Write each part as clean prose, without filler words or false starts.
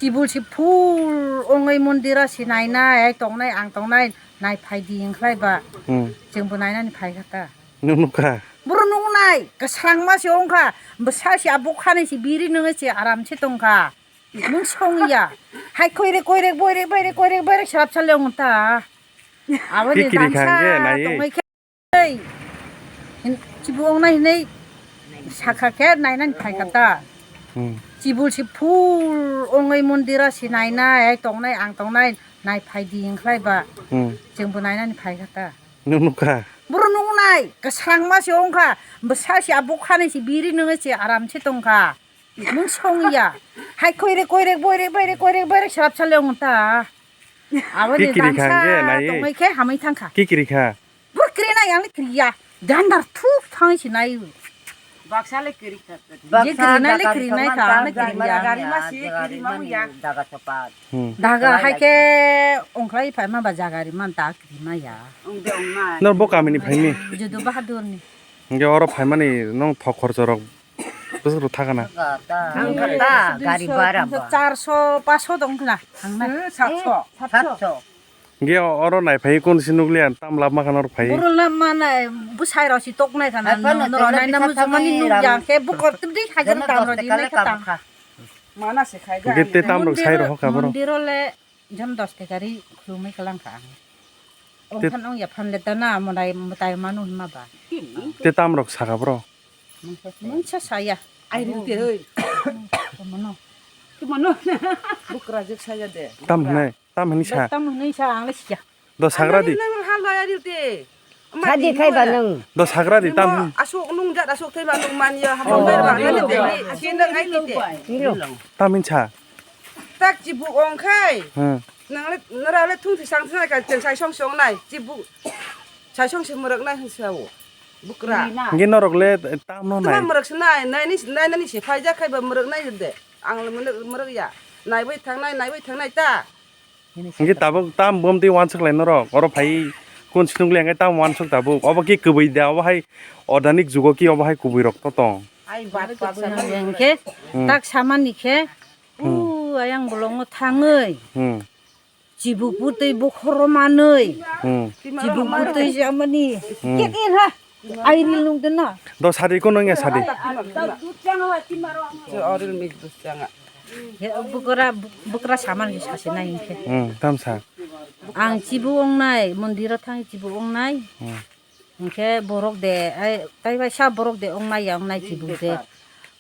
지불시 풀 옹의 문디라시 나이나 동나이 앙 동나이 나이 파이디 잉클라이바 정부 나이나니 파이갔다 누누카 무르 누구나이 그 사랑마시 옹카 뭐 사시 아복하는시 미리 능으시 아람치 동카 뭉성이야 하이 코이레 코이레 보이레 보이레 코이레 보이레 샤랍 찰려온다 아버지 단사 동의 케이 지부 옹나이 네 사카케 나이나니 파이갔다 지불시 풀 옹의 문디라시 나이나 동나이 앙 동나이 나이 파이디 잉클라이바 정부 나이나니 파이갔다 누누카 무르 누구나이 그 사랑마시 옹카 뭐 사시 아복하는시 미리 능으시 아람치 동카 뭉성이야 하이 코이레 코이레 보이레 보이레 코이레 보이레 샤랍 찰려온다 아버지 단사 동의 케 하메이 탕카 끼끼리카 뭐 그래나 양리 그리야 단다 툭 탕시 나이 Baksale kerika. Daga cepat. Daga haike ongklai paima bajagari man tak terima ya. 너 뭐까미니 파이미 Jodoh bahadur nih. 이게 얼어 파이마니 넌더 거르저럭 무슨 타가나 Angkata gari barang. 400, 500 dong kena. Angna 400. 이게 얼어 나이 파이 꼰 신누글리안 땀 랍마간 얼어 파이 Burul na mana busai rasi tok nai kana no nai namu zamani nu ya ke bukor tibdi hajar tam rodi nai katang. Mana sih kayak 이게 때 땀록 사이로 허가 버러 Mundirole jam 10 kari klumai kelang ka. Ong kan ong ya pan letana mulai mutai manu ma ba. 때 땀록 사가 버러 Muncha saya. air itu hei. Mano. Gimana? Bukrajik saya deh. 땀 하네 땀 하니 차 Tam ni sa ang lesya. 너 사그라디 Hal air itu. Tadi kai baneng. 너 사그라디 땀 Asuk nung jat asuk teh bandung man ya. Hamil banget deh. Sindang air itu. 땀인 차 Tak cibuk ong kai. 응. Nara tung tisang tisang kan jeng sai song song nai. Cibuk sai song semerak nai hensau. Bukra. 이게 너럭래 땀 너 Cuma 나이 merak senai, nai sih fajar kai ba merak nai deh. Ang merak ya. Nai bai thang nai ta. 이게 따복 땀 몸띠 완척 레너럭 얼어 파이 꼰 신누글리안 땀 완척 따복 어버기 그보이데 어버하이 어다닉 주거기 어버하이 구부이럭 또똥 Ai bat bat Yang ke tak sama nih ke. Ayang bolong tangei. 응. Jibu putih bukhoromanei. 응. Jibu putih sama nih. Kitin ha. Air lung dena. 너 사리 꼬능이야 사리 Jo oril mig dus janga. Bukra sama nih sasina ini ke. 응. 땀사 Ang jibu ong nai mundira tangi jibu ong nai. Ke borok de tai bai sa borok de ong nai yang nai jibu de.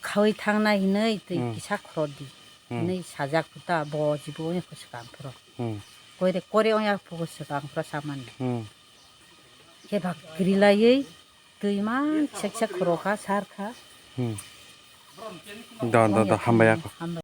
Kawai tang nai nei tu kisak krodi. Nei sajak puta bo jibu ong kusukam pro. 응. Kore ong ya kusukam pro sama nih. 응. Ke bak grilai tui man cek kroka sarka. 응. 너 한바야